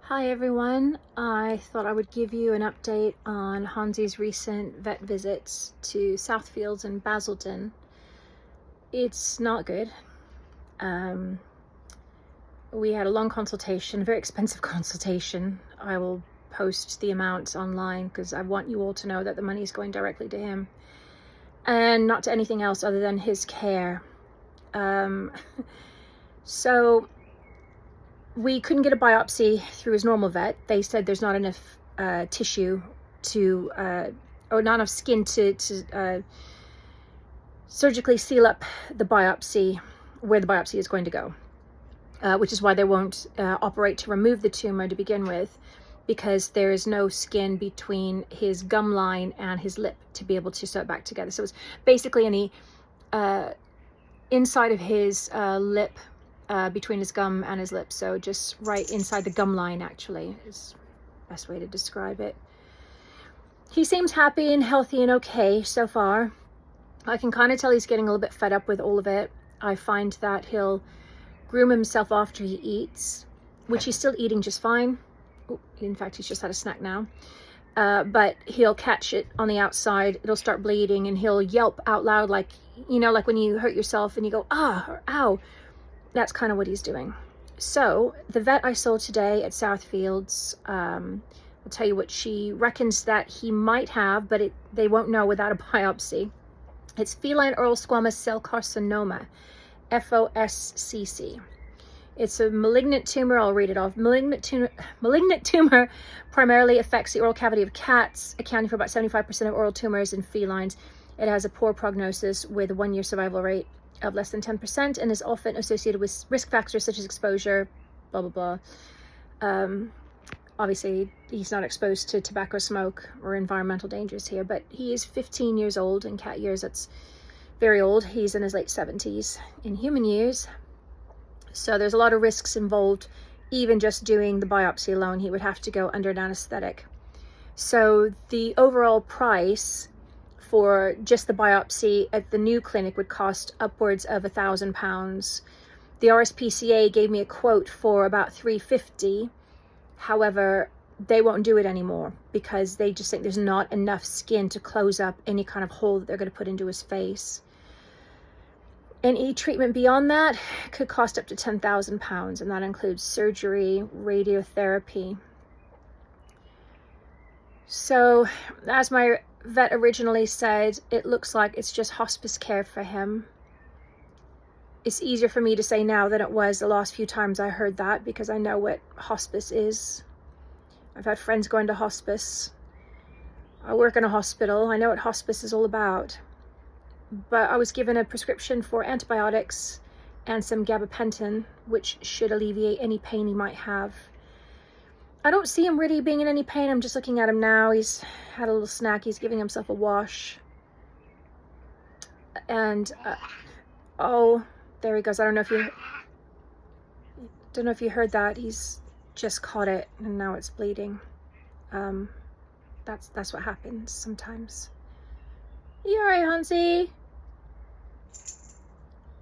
Hi everyone, I thought I would give you an update on Hansi's recent vet visits to Southfields and Basildon. It's not good. We had a long consultation, a very expensive consultation. I will post the amount online because I want you all to know that the money is going directly to him and not to anything else other than his care. So we couldn't get a biopsy through his normal vet. They said there's not enough tissue to, or not enough skin to surgically seal up the biopsy where the biopsy is going to go, which is why they won't operate to remove the tumor to begin with, because there is no skin between his gum line and his lip to be able to sew it back together. So it's basically any inside of his lip, between his gum and his lips, so just right inside the gum line actually is the best way to describe it. He seems happy and healthy and okay so far. I can kind of tell he's getting a little bit fed up with all of it. I find that he'll groom himself after he eats, which he's still eating just fine. Ooh, in fact, he's just had a snack now. But he'll catch it on the outside, it'll start bleeding, and he'll yelp out loud, like, you know, like when you hurt yourself and you go, ah, or ow. That's kind of what he's doing. So the vet I saw today at Southfields, I'll tell you what she reckons that he might have, but they won't know without a biopsy. It's feline oral squamous cell carcinoma, FOSCC. It's a malignant tumor. I'll read it off. Malignant tumor primarily affects the oral cavity of cats, accounting for about 75% of oral tumors in felines. It has a poor prognosis with a 1-year survival rate of less than 10% and is often associated with risk factors such as exposure, blah, blah, blah. Obviously, he's not exposed to tobacco smoke or environmental dangers here, but he is 15 years old. In cat years, that's very old. He's in his late 70s in human years. So there's a lot of risks involved. Even just doing the biopsy alone, he would have to go under an anesthetic. So the overall price for just the biopsy at the new clinic would cost upwards of £1,000. The RSPCA gave me a quote for about $350. However, they won't do it anymore because they just think there's not enough skin to close up any kind of hole that they're going to put into his face. Any treatment beyond that could cost up to £10,000, and that includes surgery, radiotherapy. So, as my vet originally said, it looks like it's just hospice care for him. It's easier for me to say now than it was the last few times I heard that, because I know what hospice is. I've had friends go into hospice. I work in a hospital. I know what hospice is all about. But I was given a prescription for antibiotics and some gabapentin, which should alleviate any pain he might have. I don't see him really being in any pain. I'm just looking at him now. He's had a little snack. He's giving himself a wash. And, oh, there he goes. I don't know if you heard that. He's just caught it and now it's bleeding. That's what happens sometimes. You all right, Hansi?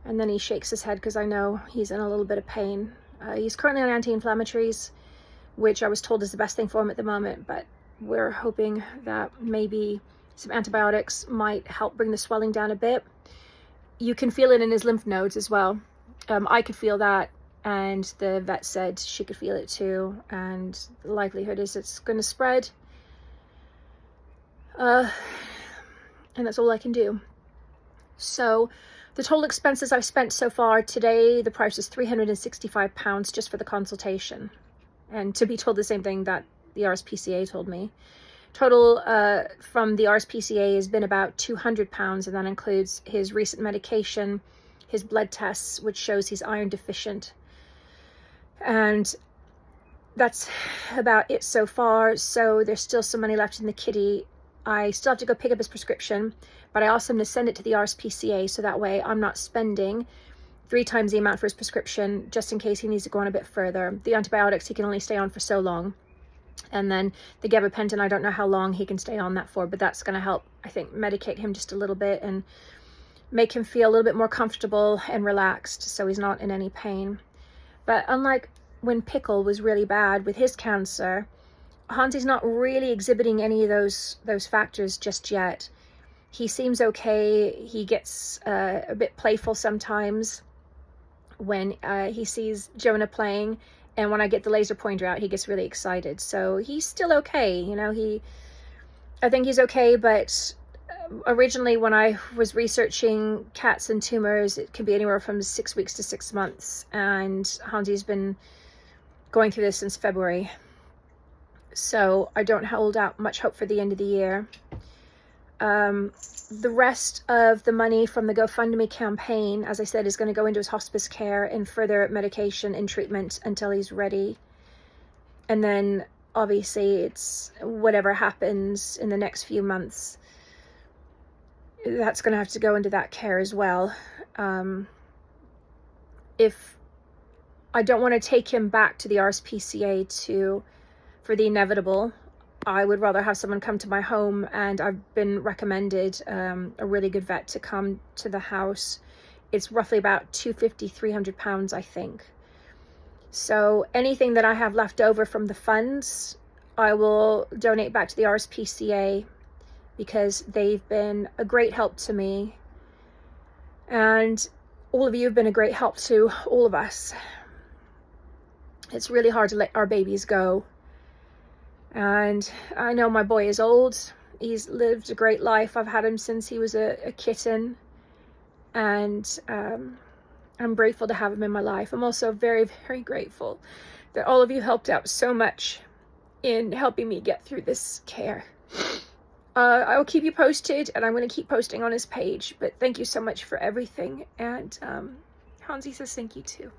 And then he shakes his head because I know he's in a little bit of pain. He's currently on anti-inflammatories, which I was told is the best thing for him at the moment, but we're hoping that maybe some antibiotics might help bring the swelling down a bit. You can feel it in his lymph nodes as well. I could feel that, and the vet said she could feel it too, and the likelihood is it's going to spread. And that's all I can do. So the total expenses I've spent so far today, the price is £365 just for the consultation. And to be told the same thing that the RSPCA told me. Total from the RSPCA has been about £200, and that includes his recent medication, his blood tests, which shows he's iron deficient. And that's about it so far. So there's still some money left in the kitty. I still have to go pick up his prescription, but I asked him to send it to the RSPCA so that way I'm not spending 3 times the amount for his prescription, just in case he needs to go on a bit further. The antibiotics he can only stay on for so long. And then the gabapentin, I don't know how long he can stay on that for, but that's going to help, I think, medicate him just a little bit and make him feel a little bit more comfortable and relaxed so he's not in any pain. But unlike when Pickle was really bad with his cancer, Hansi's not really exhibiting any of those factors just yet. He seems okay. He gets a bit playful sometimes when he sees Jonah playing, and when I get the laser pointer out, he gets really excited. So he's still okay, you know. I think he's okay, but originally when I was researching cats and tumors, it can be anywhere from 6 weeks to 6 months, and Hansi's been going through this since February. So I don't hold out much hope for the end of the year. The rest of the money from the GoFundMe campaign, as I said, is going to go into his hospice care and further medication and treatment until he's ready. And then obviously it's whatever happens in the next few months, that's going to have to go into that care as well. If I don't want to take him back to the RSPCA for the inevitable, I would rather have someone come to my home, and I've been recommended a really good vet to come to the house. It's roughly about £250–300, I think. So anything that I have left over from the funds, I will donate back to the RSPCA, because they've been a great help to me, and all of you have been a great help to all of us. It's really hard to let our babies go. And I know my boy is old. He's lived a great life. I've had him since he was a kitten. And I'm grateful to have him in my life. I'm also very, very grateful that all of you helped out so much in helping me get through this care. I will keep you posted, and I'm going to keep posting on his page. But thank you so much for everything. And Hansi says thank you too.